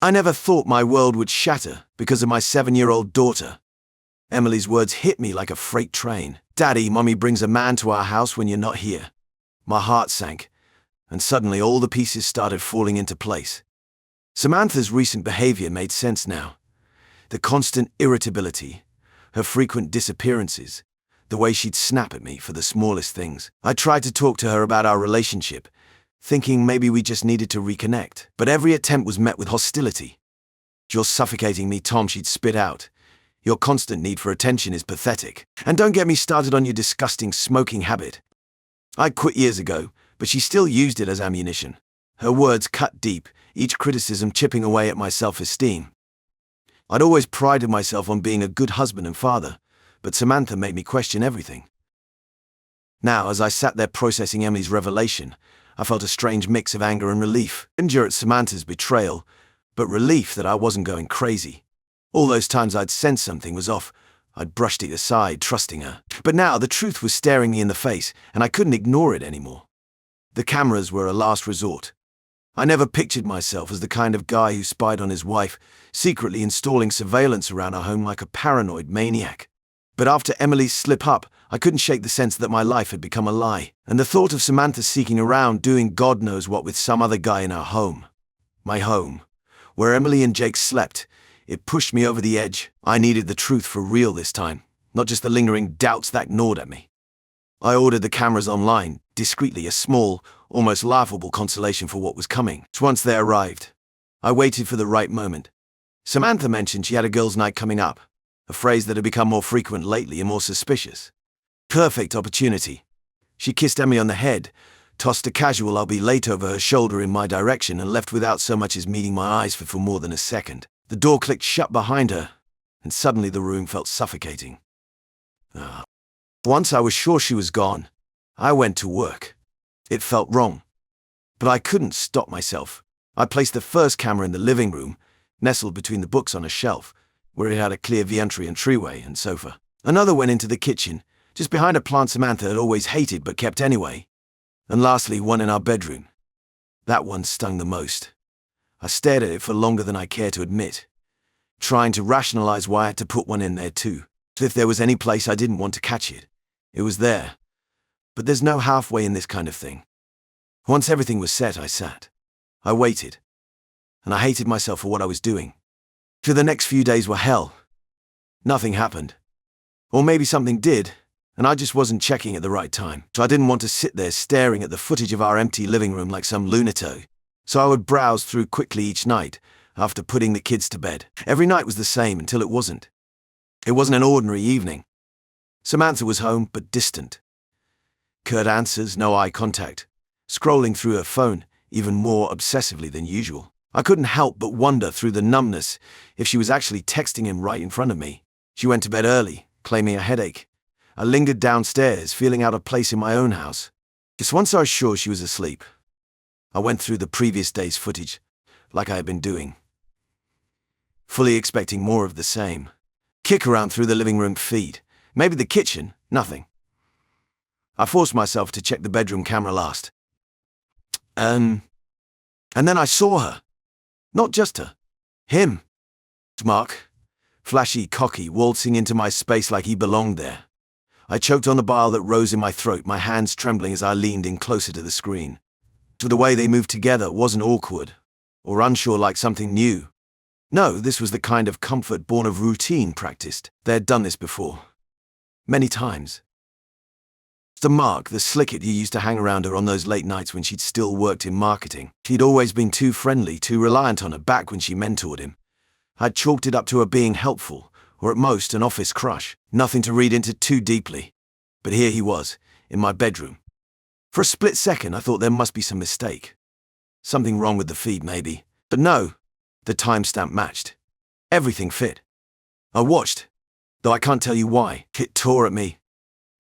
I never thought my world would shatter because of my 7-year-old daughter. Emily's words hit me like a freight train. Daddy, Mommy brings a man to our house when you're not here. My heart sank, and suddenly all the pieces started falling into place. Samantha's recent behavior made sense now. The constant irritability, her frequent disappearances, the way she'd snap at me for the smallest things. I tried to talk to her about our relationship, thinking maybe we just needed to reconnect. But every attempt was met with hostility. "You're suffocating me, Tom," she'd spit out. "Your constant need for attention is pathetic. And don't get me started on your disgusting smoking habit." I quit years ago, but she still used it as ammunition. Her words cut deep, each criticism chipping away at my self-esteem. I'd always prided myself on being a good husband and father, but Samantha made me question everything. Now, as I sat there processing Emily's revelation, I felt a strange mix of anger and relief. Anger at Samantha's betrayal, but relief that I wasn't going crazy. All those times I'd sensed something was off, I'd brushed it aside, trusting her. But now the truth was staring me in the face, and I couldn't ignore it anymore. The cameras were a last resort. I never pictured myself as the kind of guy who spied on his wife, secretly installing surveillance around our home like a paranoid maniac. But after Emily's slip-up, I couldn't shake the sense that my life had become a lie, and the thought of Samantha seeking around doing God knows what with some other guy in our home, my home, where Emily and Jake slept, it pushed me over the edge. I needed the truth for real this time, not just the lingering doubts that gnawed at me. I ordered the cameras online, discreetly, a small, almost laughable consolation for what was coming. Once they arrived, I waited for the right moment. Samantha mentioned she had a girls' night coming up, a phrase that had become more frequent lately and more suspicious. Perfect opportunity. She kissed Emily on the head, tossed a casual "I'll be late" over her shoulder in my direction, and left without so much as meeting my eyes for more than a second. The door clicked shut behind her, and suddenly the room felt suffocating. Once I was sure she was gone, I went to work. It felt wrong, but I couldn't stop myself. I placed the first camera in the living room, nestled between the books on a shelf, where it had a clear entry and entryway and sofa. Another went into the kitchen, just behind a plant Samantha had always hated but kept anyway. And lastly, one in our bedroom. That one stung the most. I stared at it for longer than I care to admit, trying to rationalize why I had to put one in there too. If there was any place I didn't want to catch it, it was there. But there's no halfway in this kind of thing. Once everything was set, I sat. I waited. And I hated myself for what I was doing. For the next few days were hell. Nothing happened. Or maybe something did, and I just wasn't checking at the right time. So I didn't want to sit there staring at the footage of our empty living room like some lunatic. So I would browse through quickly each night, after putting the kids to bed. Every night was the same until it wasn't. It wasn't an ordinary evening. Samantha was home, but distant. Curt answers, no eye contact. Scrolling through her phone, even more obsessively than usual. I couldn't help but wonder through the numbness if she was actually texting him right in front of me. She went to bed early, claiming a headache. I lingered downstairs, feeling out of place in my own house. Just once I was sure she was asleep, I went through the previous day's footage, like I had been doing, fully expecting more of the same. Kick around through the living room feed. Maybe the kitchen, nothing. I forced myself to check the bedroom camera last. And then I saw her. Not just her. Him. Mark. Flashy, cocky, waltzing into my space like he belonged there. I choked on the bile that rose in my throat, my hands trembling as I leaned in closer to the screen. The way they moved together wasn't awkward, or unsure like something new. No, this was the kind of comfort born of routine practiced. They had done this before. Many times. The Mark, the slicket who used to hang around her on those late nights when she'd still worked in marketing. He'd always been too friendly, too reliant on her back when she mentored him. I'd chalked it up to her being helpful, or at most an office crush. Nothing to read into too deeply. But here he was, in my bedroom. For a split second, I thought there must be some mistake. Something wrong with the feed, maybe. But no, the timestamp matched. Everything fit. I watched, though I can't tell you why. It tore at me.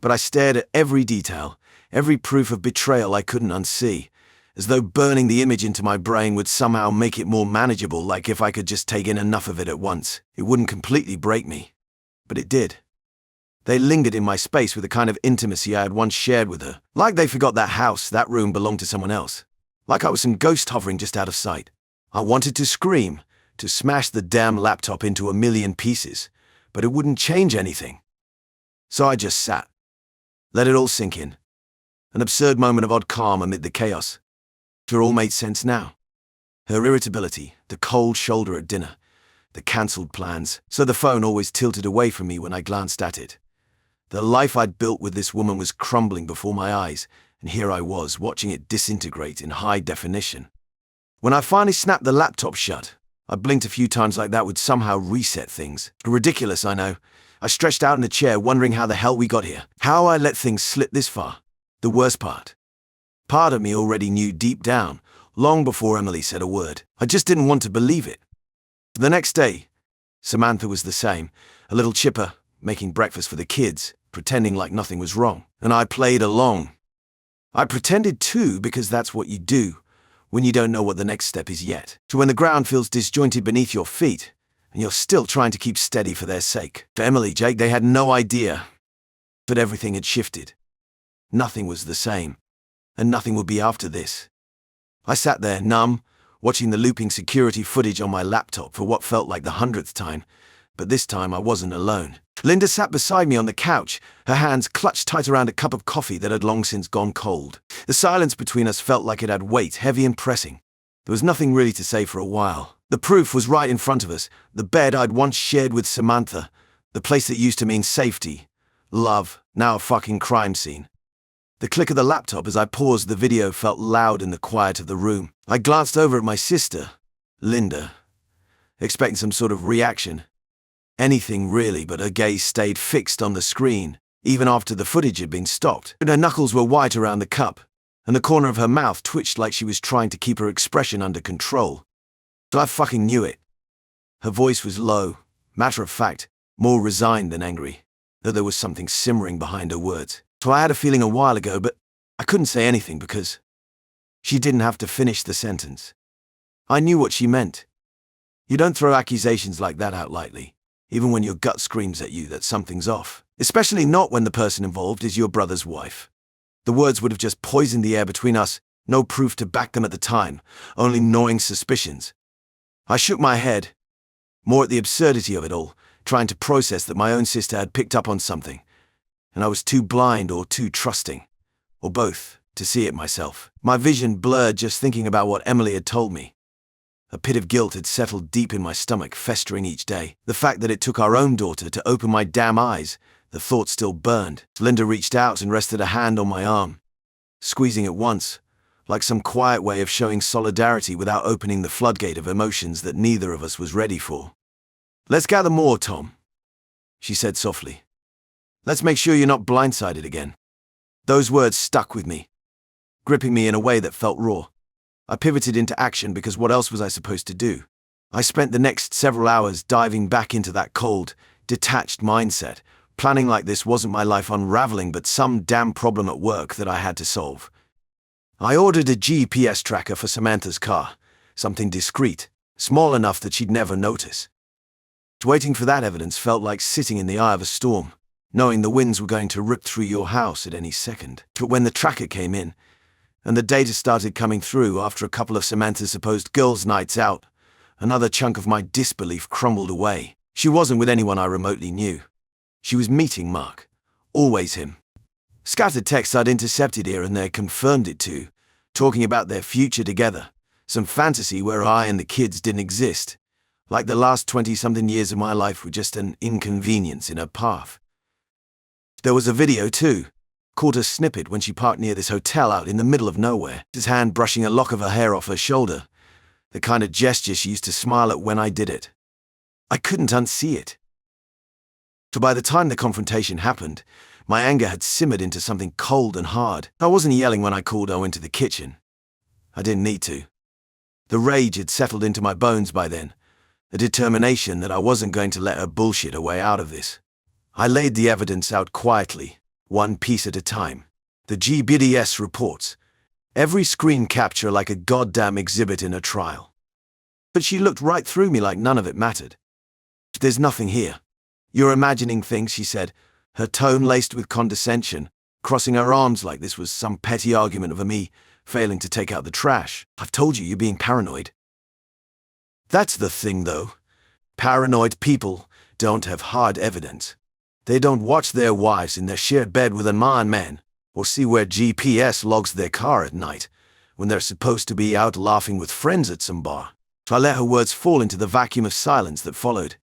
But I stared at every detail, every proof of betrayal I couldn't unsee, as though burning the image into my brain would somehow make it more manageable, like if I could just take in enough of it at once. It wouldn't completely break me. But it did. They lingered in my space with the kind of intimacy I had once shared with her. Like they forgot that house, that room belonged to someone else. Like I was some ghost hovering just out of sight. I wanted to scream, to smash the damn laptop into a million pieces, but it wouldn't change anything. So I just sat. Let it all sink in. An absurd moment of odd calm amid the chaos. It all made sense now. Her irritability, the cold shoulder at dinner, the cancelled plans, so the phone always tilted away from me when I glanced at it. The life I'd built with this woman was crumbling before my eyes, and here I was, watching it disintegrate in high definition. When I finally snapped the laptop shut, I blinked a few times like that would somehow reset things. Ridiculous, I know. I stretched out in a chair, wondering how the hell we got here. How I let things slip this far. The worst part of me already knew deep down, long before Emily said a word. I just didn't want to believe it. The next day, Samantha was the same, a little chipper, making breakfast for the kids, pretending like nothing was wrong. And I played along. I pretended too, because that's what you do when you don't know what the next step is yet. So when the ground feels disjointed beneath your feet, and you're still trying to keep steady for their sake. For Emily, Jake, they had no idea. But everything had shifted. Nothing was the same, and nothing would be after this. I sat there, numb, watching the looping security footage on my laptop for what felt like the 100th time, but this time I wasn't alone. Linda sat beside me on the couch, her hands clutched tight around a cup of coffee that had long since gone cold. The silence between us felt like it had weight, heavy and pressing. There was nothing really to say for a while. The proof was right in front of us, the bed I'd once shared with Samantha, the place that used to mean safety, love, now a fucking crime scene. The click of the laptop as I paused the video felt loud in the quiet of the room. I glanced over at my sister, Linda, expecting some sort of reaction. Anything really, but her gaze stayed fixed on the screen, even after the footage had been stopped. Her knuckles were white around the cup, and the corner of her mouth twitched like she was trying to keep her expression under control. But I fucking knew it. Her voice was low, matter of fact, more resigned than angry, though there was something simmering behind her words. So I had a feeling a while ago, but I couldn't say anything because she didn't have to finish the sentence. I knew what she meant. You don't throw accusations like that out lightly, even when your gut screams at you that something's off, especially not when the person involved is your brother's wife. The words would have just poisoned the air between us, no proof to back them at the time, only gnawing suspicions. I shook my head, more at the absurdity of it all, trying to process that my own sister had picked up on something, and I was too blind or too trusting, or both, to see it myself. My vision blurred just thinking about what Emily had told me. A pit of guilt had settled deep in my stomach, festering each day. The fact that it took our own daughter to open my damn eyes, the thought still burned. Linda reached out and rested a hand on my arm, squeezing it once, like some quiet way of showing solidarity without opening the floodgate of emotions that neither of us was ready for. "Let's gather more, Tom," she said softly. "Let's make sure you're not blindsided again." Those words stuck with me, gripping me in a way that felt raw. I pivoted into action because what else was I supposed to do? I spent the next several hours diving back into that cold, detached mindset, planning like this wasn't my life unraveling but some damn problem at work that I had to solve. I ordered a GPS tracker for Samantha's car, something discreet, small enough that she'd never notice. Waiting for that evidence felt like sitting in the eye of a storm, knowing the winds were going to rip through your house at any second. But when the tracker came in, and the data started coming through after a couple of Samantha's supposed girls' nights out, another chunk of my disbelief crumbled away. She wasn't with anyone I remotely knew. She was meeting Mark. Always him. Scattered texts I'd intercepted here and there confirmed it too, talking about their future together, some fantasy where I and the kids didn't exist, like the last 20-something years of my life were just an inconvenience in her path. There was a video too, caught a snippet when she parked near this hotel out in the middle of nowhere, his hand brushing a lock of her hair off her shoulder, the kind of gesture she used to smile at when I did it. I couldn't unsee it. So by the time the confrontation happened, my anger had simmered into something cold and hard. I wasn't yelling when I called her into the kitchen. I didn't need to. The rage had settled into my bones by then, a determination that I wasn't going to let her bullshit her way out of this. I laid the evidence out quietly, one piece at a time. The GBDS reports, every screen capture like a goddamn exhibit in a trial. But she looked right through me like none of it mattered. "There's nothing here. You're imagining things," she said, her tone laced with condescension, crossing her arms like this was some petty argument over me failing to take out the trash. "I've told you you're being paranoid." That's the thing, though. Paranoid people don't have hard evidence. They don't watch their wives in their shared bed with a man or see where GPS logs their car at night when they're supposed to be out laughing with friends at some bar. So I let her words fall into the vacuum of silence that followed.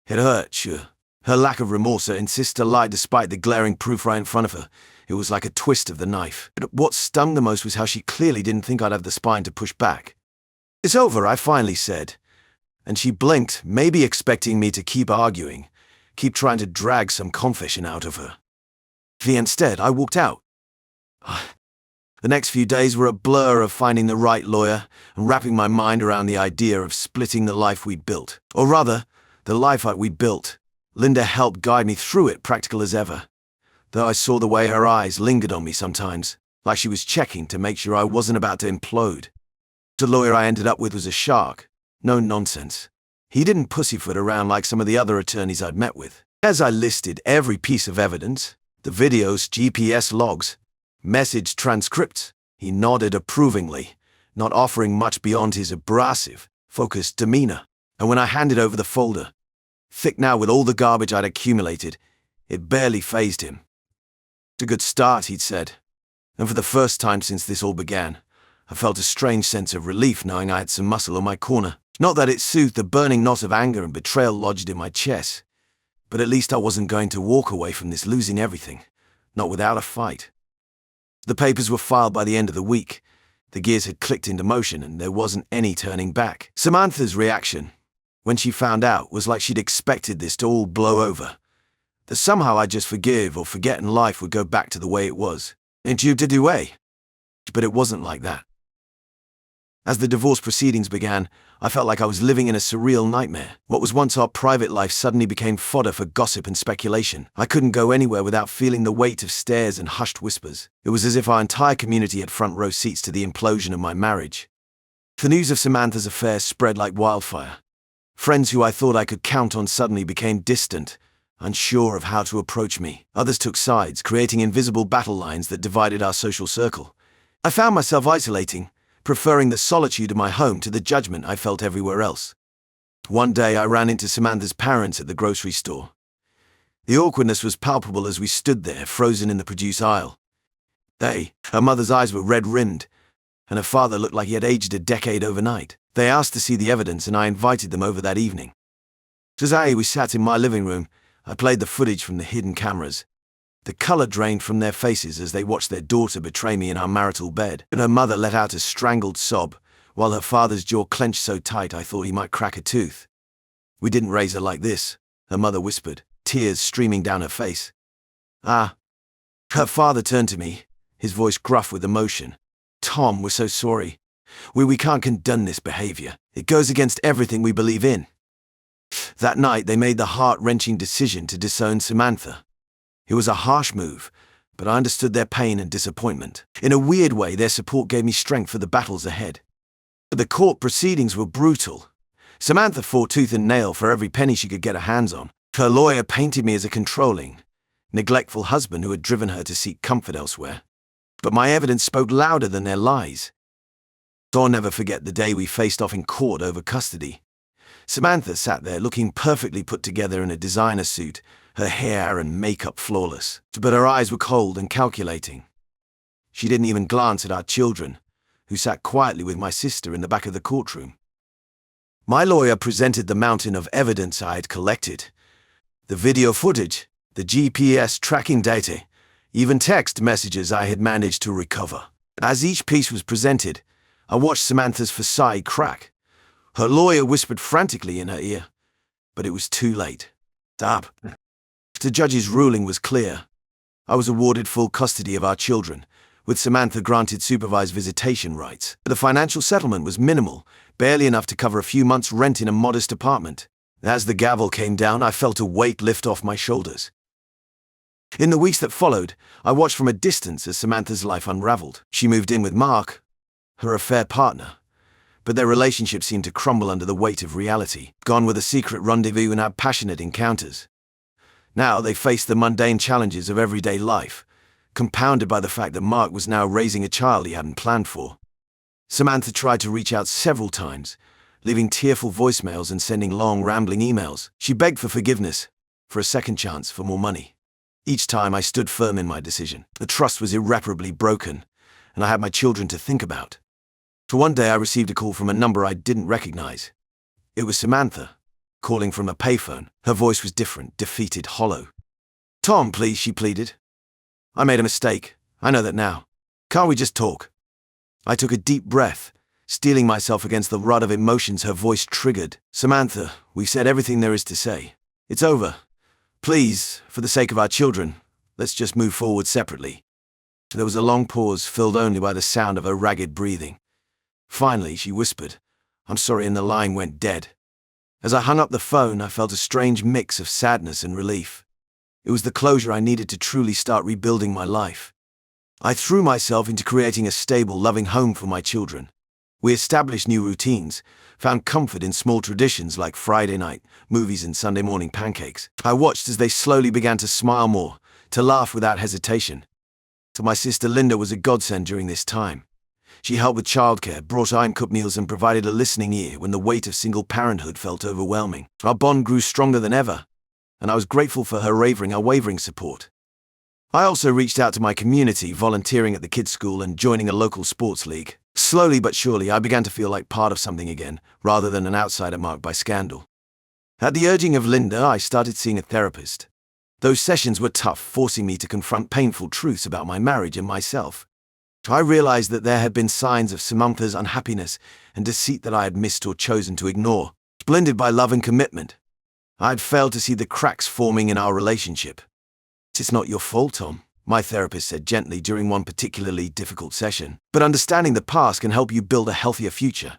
It hurt, sure. Her lack of remorse, her insist to lie despite the glaring proof right in front of her. It was like a twist of the knife. But what stung the most was how she clearly didn't think I'd have the spine to push back. "It's over," I finally said. And she blinked, maybe expecting me to keep arguing, keep trying to drag some confession out of her. Instead, I walked out. The next few days were a blur of finding the right lawyer and wrapping my mind around the idea of splitting the life we'd built. Or rather, the life we'd built. Linda helped guide me through it, practical as ever, though I saw the way her eyes lingered on me sometimes, like she was checking to make sure I wasn't about to implode. The lawyer I ended up with was a shark. No nonsense. He didn't pussyfoot around like some of the other attorneys I'd met with. As I listed every piece of evidence, the videos, GPS logs, message transcripts, he nodded approvingly, not offering much beyond his abrasive, focused demeanor. And when I handed over the folder, thick now with all the garbage I'd accumulated, it barely fazed him. "It's a good start," he'd said. And for the first time since this all began, I felt a strange sense of relief knowing I had some muscle on my corner. Not that it soothed the burning knot of anger and betrayal lodged in my chest, but at least I wasn't going to walk away from this losing everything, not without a fight. The papers were filed by the end of the week. The gears had clicked into motion and there wasn't any turning back. Samantha's reaction, when she found out, was like she'd expected this to all blow over. That somehow I'd just forgive or forget and life would go back to the way it was. And you did away. But it wasn't like that. As the divorce proceedings began, I felt like I was living in a surreal nightmare. What was once our private life suddenly became fodder for gossip and speculation. I couldn't go anywhere without feeling the weight of stares and hushed whispers. It was as if our entire community had front row seats to the implosion of my marriage. The news of Samantha's affair spread like wildfire. Friends who I thought I could count on suddenly became distant, unsure of how to approach me. Others took sides, creating invisible battle lines that divided our social circle. I found myself isolating, preferring the solitude of my home to the judgment I felt everywhere else. One day I ran into Samantha's parents at the grocery store. The awkwardness was palpable as we stood there, frozen in the produce aisle. Her mother's eyes were red-rimmed, and her father looked like he had aged a decade overnight. They asked to see the evidence and I invited them over that evening. As we sat in my living room, I played the footage from the hidden cameras. The color drained from their faces as they watched their daughter betray me in our marital bed, and her mother let out a strangled sob, while her father's jaw clenched so tight I thought he might crack a tooth. "We didn't raise her like this," her mother whispered, tears streaming down her face. "Ah." Her father turned to me, his voice gruff with emotion. "Tom, we're so sorry. We can't condone this behavior. It goes against everything we believe in." That night they made the heart-wrenching decision to disown Samantha. It was a harsh move, but I understood their pain and disappointment. In a weird way, their support gave me strength for the battles ahead. The court proceedings were brutal. Samantha fought tooth and nail for every penny she could get her hands on. Her lawyer painted me as a controlling, neglectful husband who had driven her to seek comfort elsewhere. But my evidence spoke louder than their lies. I'll never forget the day we faced off in court over custody. Samantha sat there looking perfectly put together in a designer suit, her hair and makeup flawless, but her eyes were cold and calculating. She didn't even glance at our children, who sat quietly with my sister in the back of the courtroom. My lawyer presented the mountain of evidence I had collected. The video footage, the GPS tracking data, even text messages I had managed to recover. As each piece was presented, I watched Samantha's facade crack. Her lawyer whispered frantically in her ear, but it was too late. Stop. The judge's ruling was clear. I was awarded full custody of our children, with Samantha granted supervised visitation rights. The financial settlement was minimal, barely enough to cover a few months' rent in a modest apartment. As the gavel came down, I felt a weight lift off my shoulders. In the weeks that followed, I watched from a distance as Samantha's life unraveled. She moved in with Mark, her affair partner, but their relationship seemed to crumble under the weight of reality. Gone were the secret rendezvous and our passionate encounters. Now they faced the mundane challenges of everyday life, compounded by the fact that Mark was now raising a child he hadn't planned for. Samantha tried to reach out several times, leaving tearful voicemails and sending long, rambling emails. She begged for forgiveness, for a second chance, for more money. Each time I stood firm in my decision. The trust was irreparably broken, and I had my children to think about. So one day I received a call from a number I didn't recognize. It was Samantha, calling from a payphone. Her voice was different, defeated, hollow. "Tom, please," she pleaded. "I made a mistake. I know that now. Can't we just talk?" I took a deep breath, steeling myself against the rut of emotions her voice triggered. "Samantha, we've said everything there is to say. It's over. Please, for the sake of our children, let's just move forward separately." There was a long pause, filled only by the sound of her ragged breathing. Finally, she whispered, "I'm sorry," and the line went dead. As I hung up the phone, I felt a strange mix of sadness and relief. It was the closure I needed to truly start rebuilding my life. I threw myself into creating a stable, loving home for my children. We established new routines, found comfort in small traditions like Friday night movies and Sunday morning pancakes. I watched as they slowly began to smile more, to laugh without hesitation. So my sister Linda was a godsend during this time. She helped with childcare, brought home-cooked meals, and provided a listening ear when the weight of single parenthood felt overwhelming. Our bond grew stronger than ever, and I was grateful for her unwavering support. I also reached out to my community, volunteering at the kids' school and joining a local sports league. Slowly but surely, I began to feel like part of something again, rather than an outsider marked by scandal. At the urging of Linda, I started seeing a therapist. Those sessions were tough, forcing me to confront painful truths about my marriage and myself. I realized that there had been signs of Samantha's unhappiness and deceit that I had missed or chosen to ignore. Blended by love and commitment, I had failed to see the cracks forming in our relationship. "It's not your fault, Tom," my therapist said gently during one particularly difficult session. "But understanding the past can help you build a healthier future."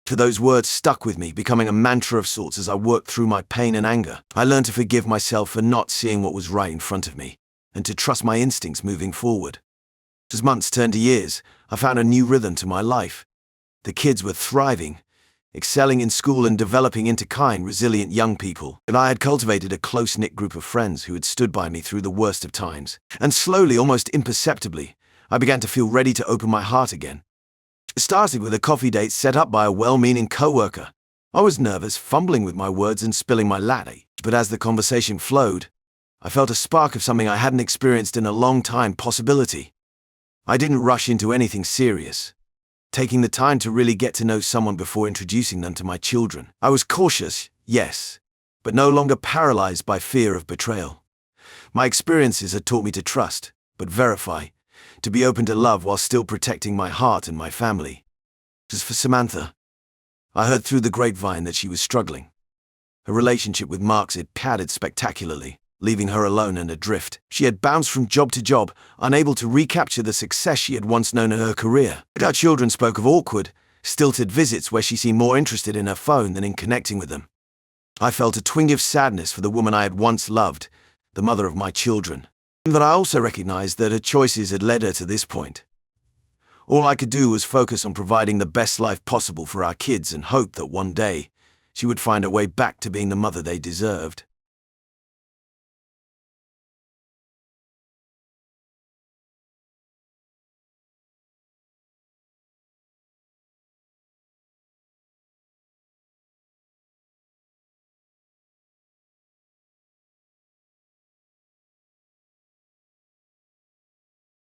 For those words stuck with me, becoming a mantra of sorts as I worked through my pain and anger. I learned to forgive myself for not seeing what was right in front of me, and to trust my instincts moving forward. As months turned to years, I found a new rhythm to my life. The kids were thriving, excelling in school and developing into kind, resilient young people. And I had cultivated a close-knit group of friends who had stood by me through the worst of times. And slowly, almost imperceptibly, I began to feel ready to open my heart again. It started with a coffee date set up by a well-meaning coworker. I was nervous, fumbling with my words and spilling my latte. But as the conversation flowed, I felt a spark of something I hadn't experienced in a long time: possibility. I didn't rush into anything serious, taking the time to really get to know someone before introducing them to my children. I was cautious, yes, but no longer paralyzed by fear of betrayal. My experiences had taught me to trust, but verify, to be open to love while still protecting my heart and my family. As for Samantha, I heard through the grapevine that she was struggling. Her relationship with Mark had padded spectacularly, leaving her alone and adrift. She had bounced from job to job, unable to recapture the success she had once known in her career. Our children spoke of awkward, stilted visits where she seemed more interested in her phone than in connecting with them. I felt a twinge of sadness for the woman I had once loved, the mother of my children. But I also recognized that her choices had led her to this point. All I could do was focus on providing the best life possible for our kids and hope that one day she would find her way back to being the mother they deserved.